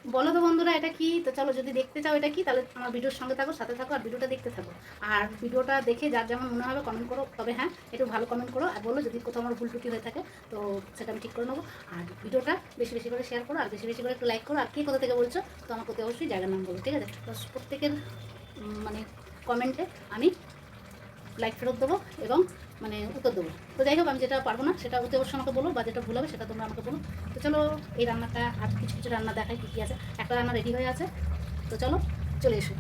বলো তো বন্ধুরা এটা কি? তো চলো, যদি দেখতে চাও এটা কি, তাহলে আমার ভিডিওর সঙ্গে থাকো, সাথে থাকো, আর ভিডিওটা দেখতে থাকো। আর ভিডিওটা দেখে যার যেমন মনে হবে কমেন্ট করো, তবে হ্যাঁ একটু ভালো কমেন্ট করো, আর বলো যদি কোথাও আমার ভুল ত্রুটি হয়ে থাকে তো সেটা আমি ঠিক করে নেবো। আর ভিডিওটা বেশি বেশি করে শেয়ার করো, আর বেশি বেশি করে একটু লাইক করো। আর কে কোথা থেকে বলছো তো আমার কোথাও অবশ্যই জায়গার নাম বলো, ঠিক আছে? তো প্রত্যেকের মানে কমেন্টে আমি লাইক ফেরত দেবো এবং মানে উত্তর দেবো। তো যাই হোক, আমি যেটা পারবো না সেটা অতি অবশ্যই আমাকে বলো, বা যেটা ভুল হবে সেটা তোমরা আমাকে বলো। তো চলো, এই রান্নাটা আর কিছু কিছু রান্না দেখাই কী কী আছে। একটা রান্না রেডি হয়ে আছে, তো চলো চলে এসো।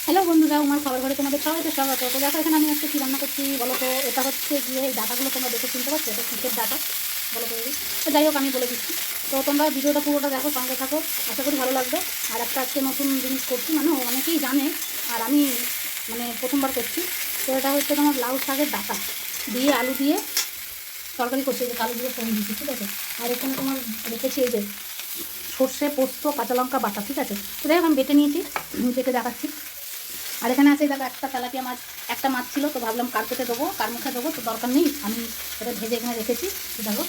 হ্যালো বন্ধুরা, আমার খাবার ঘরে তোমাদের সবাইকে স্বাগত। তো দেখো এখানে আমি আজকে কী রান্না করছি বলো তো। এটা হচ্ছে গিয়ে এই ডাটাগুলো তোমরা দেখে চিনতে পারছো, এটা কিসের ডাটা বলো করে দিই। তো যাই হোক, আমি বলে দিচ্ছি। তো তোমরা ভিডিওটা পুরোটা দেখো, সঙ্গে থাকো, আশা করি ভালো লাগবে। আর একটা আজকে নতুন জিনিস করছি, মানে অনেকেই জানে আর আমি মানে প্রথমবার করছি। তো এটা হচ্ছে তোমার লাউ শাকের ডাটা দিয়ে আলু দিয়ে তরকারি করছি, যে কালো দিয়ে ফোড়ন দিচ্ছি, ঠিক আছে? আর এখানে তোমার রেখেছি এই যে সর্ষে, পোস্ত, কাঁচা লঙ্কা বাটা, ঠিক আছে? তো যাই হোক, আমি বেটে নিয়েছি, বেটে দেখাচ্ছি। আর এখানে আছে দেখো একটা তেলাপিয়া মাছ, একটা মাছ ছিল, তো ভাবলাম কার পেটে দেবো, কার মুখে দেবো, তো দরকার নেই, আমি এটা ভেজে এখানে রেখেছি, দেখো।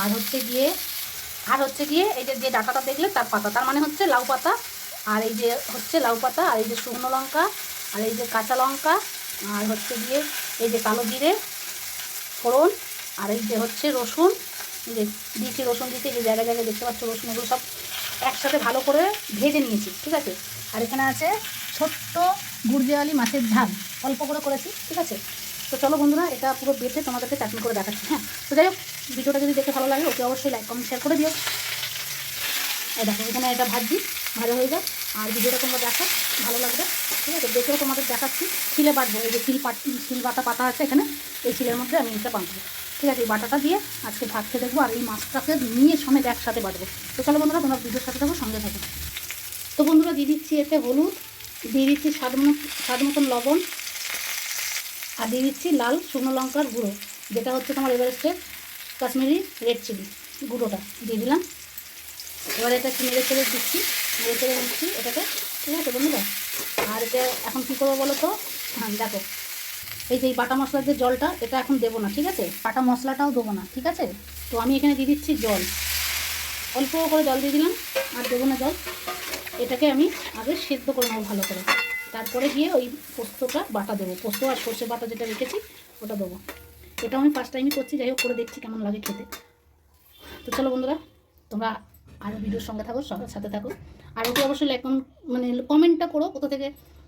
আর হচ্ছে গিয়ে এই যে যে ডাটাটা দেখলে তার পাতা, তার মানে হচ্ছে লাউ পাতা। আর এই যে হচ্ছে লাউ পাতা, আর এই যে শুকনো লঙ্কা, আর এই যে কাঁচা লঙ্কা, আর হচ্ছে গিয়ে এই যে কালো জিরে ফোড়ন, আর এই যে হচ্ছে রসুন, এই যে দিয়েছি রসুন দিতে, যে জায়গায় জায়গায় দেখতে পাচ্ছ রসুন, এগুলো সব একসাথে ভালো করে ভেজে নিয়েছি, ঠিক আছে? আর এখানে আছে ছোট্ট গুড়জিয়ালি মাছের ঝাল, অল্প করে করেছি, ঠিক আছে? তো চলো বন্ধুরা, এটা পুরো বেটে তোমাদেরকে চাটনি করে দেখাচ্ছি, হ্যাঁ? তো যাই হোক, ভিডিওটা যদি দেখে ভালো লাগে ওকে অবশ্যই লাইক কমেন্ট শেয়ার করে দিও। এই দেখো এখানে এটা ভাজা হয়ে যাক, আর ভিডিওটা তোমরা দেখো, ভালো লাগবে, ঠিক আছে? দেখেও তোমাদের দেখাচ্ছি। শিলে বাটবো, এই যে শিল বাটা পাতা আছে এখানে, এই শিলের মধ্যে আমি এটা বাঁধবো, ঠিক আছে? এই বাটাটা দিয়ে আজকে ভাত খেয়ে দেখবো, আর এই মাছটাকে নিয়ে সমেত একসাথে বাটবো। তো চলো বন্ধুরা, তোমরা ভিডিওর সাথে থাকো, সঙ্গে থাকো। তো বন্ধুরা, দিয়ে দিচ্ছি এতে হলুদ, দিয়ে দিচ্ছি স্বাদ মতন লবণ, আর দিয়ে দিচ্ছি লাল শুকনো লঙ্কার গুঁড়ো, যেটা হচ্ছে তোমার এভারেস্টের কাশ্মীরি রেড চিলি গুঁড়োটা দিয়ে দিলাম। এবার এটা একটু নেড়ে চেড়ে দিচ্ছি, নেড়ে চেড়ে নিচ্ছি এটাকে, ঠিক আছে বন্ধুরা? আর এটা এখন কী করবো বলো তো? হ্যাঁ দেখো, এই যে এই বাটা মশলার যে জলটা, এটা এখন দেবো না, ঠিক আছে? বাটা মশলাটাও দেবো না, ঠিক আছে? তো আমি এখানে দিয়ে দিচ্ছি জল, অল্প করে জল দিয়ে দিলাম, আর দেবো না জল। এটাকে আমি আগে সেদ্ধ করে নেবো ভালো করে, তারপরে গিয়ে ওই পোস্তটা বাটা দেবো, পোস্ত আর সর্ষে বাটা যেটা রেখেছি ওটা দেবো। এটা আমি ফার্স্ট টাইমই করছি, যাই হোক করে দেখছি কেমন লাগে খেতে। তো চলো বন্ধুরা, তোমরা আরও ভিডিওর সঙ্গে থাকো, সবার সাথে থাকো। আর ওকে অবশ্যই লাইক মানে কমেন্টটা করো, কোথা থেকে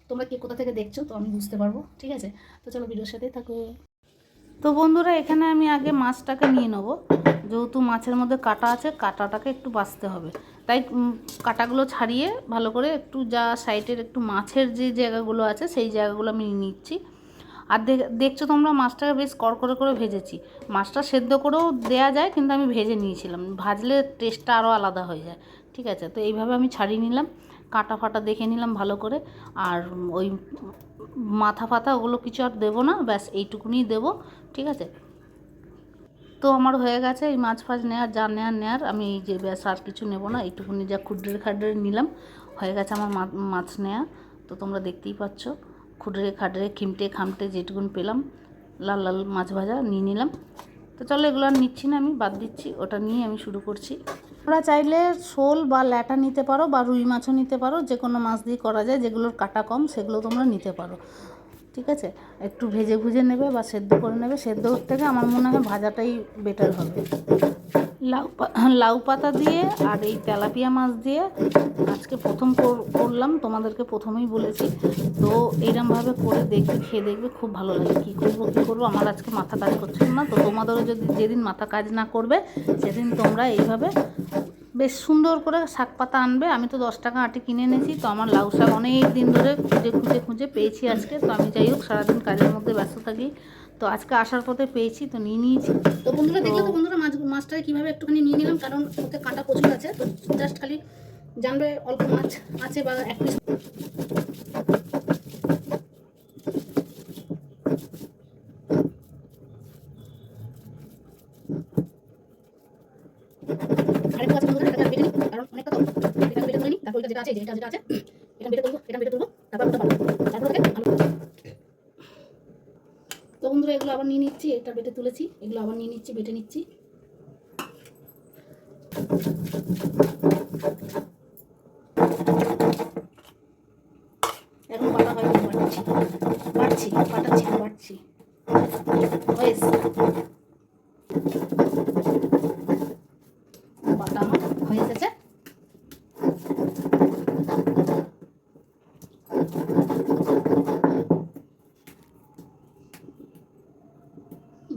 তোমরা কোথা থেকে দেখছো, তো আমি বুঝতে পারবো, ঠিক আছে? তো চলো ভিডিওর সাথেই থাকো। তো বন্ধুরা, এখানে আমি আগে মাছটাকে নিয়ে নেবো, যেহেতু মাছের মধ্যে কাঁটা আছে, কাঁটাটাকে একটু বাছতে হবে, তাই কাঁটাগুলো ছাড়িয়ে ভালো করে একটু যা সাইডের একটু মাছের যে জায়গাগুলো আছে সেই জায়গাগুলো আমি নিচ্ছি। আর দেখছো তোমরা, মাছটাকে বেশ কড়কড়ে করে ভেজেছি। মাছটা সেদ্ধ করেও দেয়া যায়, কিন্তু আমি ভেজে নিয়েছিলাম, ভাজলে টেস্টটা আরও আলাদা হয়ে যায়, ঠিক আছে? তো এইভাবে আমি ছাড়িয়ে নিলাম, কাঁটা ফাটা দেখে নিলাম ভালো করে। আর ওই মাথা ফাতা ওগুলো কিছু আর দেবো না, ব্যাস এইটুকুনি দেবো, ঠিক আছে? তো আমার হয়ে গেছে এই মাছ ফাছ নেওয়ার, যা নেওয়ার আমি এই যে ব্যাস আর কিছু নেব না, এইটুকুনি যা খুড্রে খাড্রে নিলাম, হয়ে গেছে আমার মাছ নেওয়া। তো তোমরা দেখতেই পাচ্ছ, খুডরে খাডরে খিমটে খামটে যেটুকুন পেলাম, লাল লাল মাছ ভাজা নিয়ে নিলাম। তো চলো, এগুলো আর নিচ্ছি না, আমি বাদ দিচ্ছি, ওটা নিয়ে আমি শুরু করছি। তোমরা চাইলে শোল বা ল্যাটা নিতে পারো, বা রুই মাছও নিতে পারো, যে কোনো মাছ দিয়ে করা যায়, যেগুলোর কাটা কম সেগুলো তোমরা নিতে পারো, ঠিক আছে? একটু ভেজে ভুজে নেবে বা সেদ্ধ করে নেবে, সেদ্ধর থেকে আমার মনে হয় ভাজাটাই বেটার হবে। লাউ পাতা দিয়ে আর এই তেলাপিয়া মাছ দিয়ে আজকে প্রথম করলাম, তোমাদেরকে প্রথমেই বলেছি। তো এইরকমভাবে করে দেখবে, খেয়ে দেখবে, খুব ভালো লাগে। কী করবো আমার আজকে মাথা কাজ করছিল না, তো তোমাদেরও যদি যেদিন মাথা কাজ না করবে সেদিন তোমরা এইভাবে বেশ সুন্দর করে শাক পাতা আনবে। আমি তো 10 টাকা আটি কিনে এনেছি, তো আমার লাউ শাক অনেক দিন ধরে খুঁজে পেয়েছি আজকে। তো আমি যাই হোক সারাদিন কাজের মধ্যে ব্যস্ত থাকি, তো আজকে আসার পথে পেয়েছি, তো নিয়ে নিয়েছি। তো বন্ধুরা দেখলে তো বন্ধুরা, মাছটাকে কীভাবে একটুখানি নিয়ে নিলাম, কারণ ওতে কাঁটা প্রচুর আছে, তো জাস্ট খালি জানবে অল্প মাছ আছে বা এক পিস। আরেকটু আছে বন্ধুরা, এটাকে বেটে নিই, কারণ অনেকটা তো এটাকে বেটে তুলে নিই, তারপর এটা যেটা আছে এটা আছে এটা বেটে তুলবো, তারপর ওটা বাড়বো, তারপর ওটাকে আলু। তো বন্ধুরা, এগুলো আবার নিয়ে নিচ্ছি, এটা বেটে তুলেছি, এগুলো আবার নিয়ে নিচ্ছি, বেটে নিচ্ছি। বাটছি হয়েছে। বাটা আমার হয়ে গেছে।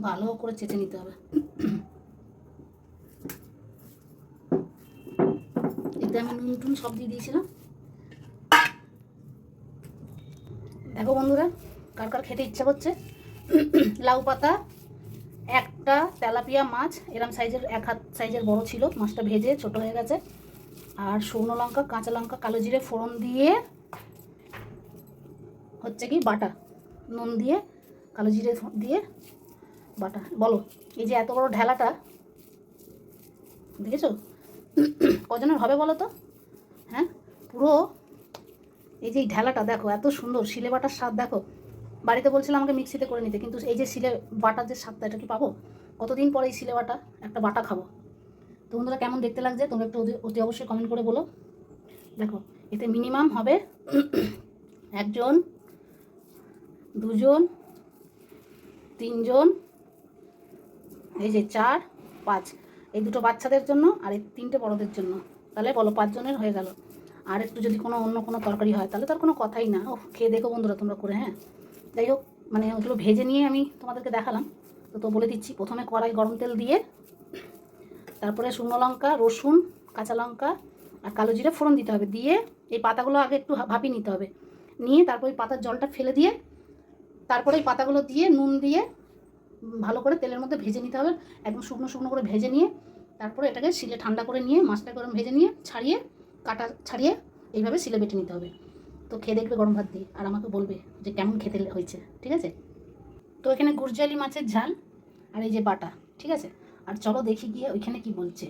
ভালো করে চেটে নিতে হবে। এতে আমি নুন টুন সব দিয়ে দিয়েছিলাম। দেখো বন্ধুরা, কার কার খেতে ইচ্ছা করছে, লাউ পাতা, একটা তেলাপিয়া মাছ এরম সাইজের, 1 হাত সাইজের বড় ছিল, মাছটা ভেজে ছোট হয়ে গেছে, আর শুকনো লঙ্কা, কাঁচা লঙ্কা, কালো জিরে ফোড়ন দিয়ে হচ্ছে কি বাটা, নুন দিয়ে কালো জিরে দিয়ে বাটা। বলো এই যে এত বড় ঢেলাটা দেখেছো কজনের হবে বলো তো? হ্যাঁ, পুরো এই যে ঢেলাটা দেখো, এত সুন্দর শিলে বাটার স্বাদ দেখো। বাড়িতে বলছিলাম আমাকে মিক্সিতে করে নিতে, কিন্তু এই যে শিলে বাটার যে স্বাদটা, এটা কি পাবো? কতদিন পরে এই শিলে বাটা একটা বাটা খাবো। তো বন্ধুরা কেমন দেখতে লাগছে তোমরা একটু অতি অবশ্যই কমেন্ট করে বলো। দেখো এতে মিনিমাম হবে 1 জন, 2 জন, 3 জন, এই যে 4, 5, এই 2টো বাচ্চাদের জন্য আর এই 3টে বড়দের জন্য, তাহলে বলো 5 জনের হয়ে গেল। আর একটু যদি অন্য কোনো তরকারি হয় তাহলে তার কোনো কথাই না। ও খেয়ে দেখো বন্ধুরা তোমরা করে। হ্যাঁ, যাই হোক, মানে ওগুলো ভেজে নিয়ে আমি তোমাদেরকে দেখালাম। তো বলে দিচ্ছি, প্রথমে কড়াই গরম তেল দিয়ে, তারপরে শুকনো লঙ্কা, রসুন, কাঁচা লঙ্কা আর কালো জিরে ফোড়ন দিতে হবে। দিয়ে এই পাতাগুলো আগে একটু ভাপিয়ে নিতে হবে, নিয়ে তারপর ওই পাতার জলটা ফেলে দিয়ে তারপরে এই পাতাগুলো দিয়ে নুন দিয়ে ভালো করে তেলের মধ্যে ভেজে নিতে হবে, একদম শুকনো শুকনো করে ভেজে নিয়ে তারপরে এটাকে শিলে ঠান্ডা করে নিয়ে মাছটা গরম ভেজে নিয়ে ছাড়িয়ে, কাটা ছাড়িয়ে এইভাবে শিলে বেটে নিতে হবে। তো খেয়ে দেখবে গরম ভাত দিয়ে, আর আমাকে বলবে যে কেমন খেতে হয়েছে, ঠিক আছে? তো এখানে গুরজালি মাছের ঝাল আর এই যে বাটা, ঠিক আছে? আর চলো দেখি গিয়ে ওইখানে কি বলছে।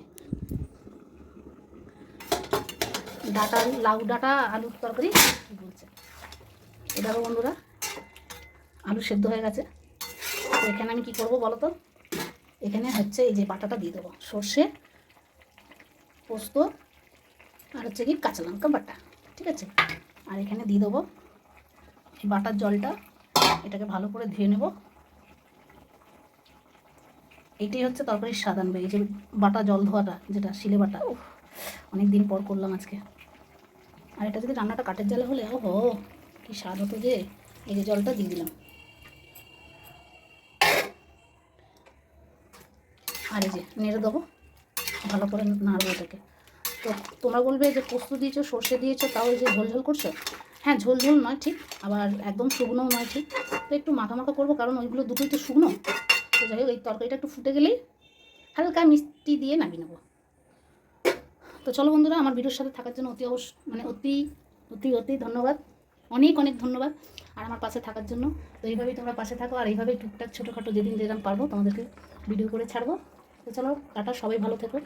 ডাটা, লাউ ডাটা আলুর তরকারি কী বলছে। এ দেখো বন্ধুরা, আলু সেদ্ধ হয়ে গেছে। তো এখানে আমি কি করব বলো তো? এখানে হচ্ছে এই যে বাটাটা দিয়ে দেবো, সর্ষে, পোস্ত আর হচ্ছে কি কাঁচা লঙ্কা বাটা, ঠিক আছে? আর এখানে দিয়ে দেবো এই বাটার জলটা, এটাকে ভালো করে ধুয়ে নেব। এটাই হচ্ছে তরকারির স্বাদ আনবে, এই যে বাটা জল ধোয়াটা, যেটা শিলে বাটা। অনেক দিন পর করলাম আজকে। আর এটা যদি রান্নাটা কাঠের জালে হলে ও হো কী স্বাদ হতো যে। এই যে জলটা দিয়ে দিলাম, আর এই যে নেড়ে দেবো, ভালো করে নাড়বো এটাকে। তো তোমরা বলবে যে পোস্ত দিয়েছো, সর্ষে দিয়েছো, তাও এই যে ঝোল ঝোল করছো। হ্যাঁ, ঝোল ঝোল নয় ঠিক, আবার একদম শুকনোও নয় ঠিক। তো একটু মাখা মাখা করবো, কারণ ওইগুলো দুটোই তো শুকনো। তো যাই হোক, এই তরকারিটা একটু ফুটে গেলেই হালকা মিষ্টি দিয়ে নামিয়ে নেবো। তো চলো বন্ধুরা, আমার ভিডিওর সাথে থাকার জন্য অতি অতি ধন্যবাদ, অনেক অনেক ধন্যবাদ। আর আমার পাশে থাকার জন্য। তো এইভাবেই তোমরা পাশে থাকো, আর এইভাবেই টুকটাক ছোটোখাটো যেদিন যেরকম পারবো তোমাদেরকে ভিডিও করে ছাড়বো। তো চলো টাটা, সবাই ভালো থেকো।